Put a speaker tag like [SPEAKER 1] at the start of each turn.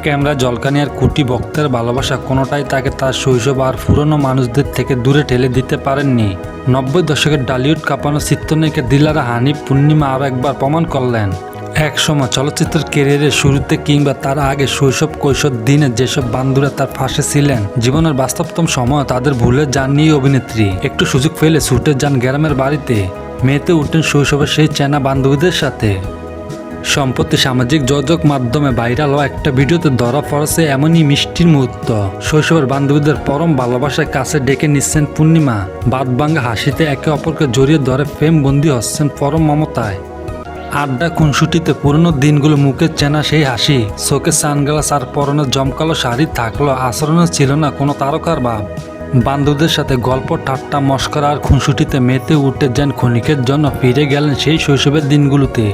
[SPEAKER 1] Camera ঝলকানি আর কোটি ভক্তের ভালোবাসা কোনোটাই তাকে তার শৈশব আর পুরনো মানুষদের থেকে দূরে ঠেলে দিতে পারেননি। 90 দশকের ডালিউড কাঁপানো চিত্রনায়িকা দিলারা হানিফ পূর্ণিমা আরও একবার প্রমাণ করলেন, এক সময় চলচ্চিত্রের ক্যারিয়ারের শুরুতে কিংবা তার আগে শৈশব কৈশোর দিনে যেসব বান্ধবীরা তার পাশে ছিলেন, জীবনের বাস্তবতম সময় তাদের ভুলে যাননি অভিনেত্রী। একটু সুযোগ পেলে ছুটে যান গ্রামের বাড়িতে, মেতে উঠেন শৈশবের সেই চেনা বান্ধবীদের সাথে। সম্প্রতি সামাজিক যোগাযোগ মাধ্যমে ভাইরাল হওয়া একটা ভিডিওতে ধরা পড়েছে এমনই মিষ্টির মুহূর্ত। শৈশবের বান্ধবীদের পরম ভালোবাসায় কাছে ডেকে নিচ্ছেন পূর্ণিমা, বাঁধভাঙা হাসিতে একে অপরকে জড়িয়ে ধরে প্রেম বন্দী হচ্ছেন পরম মমতায়। আড্ডা খুনসুটিতে পুরনো দিনগুলো মুখে চেনা সেই হাসি, চোখে সানগ্লাস আর পরনে জমকালো শাড়ি থাকলেও আচরণে ছিল না কোনো তারকার ভাব। বান্ধবদের সাথে গল্প ঠাট্টা মশকরা আর খুনসুটিতে মেতে উঠে যান ক্ষণিকের জন্য ফিরে গেলেন সেই শৈশবের দিনগুলোতে।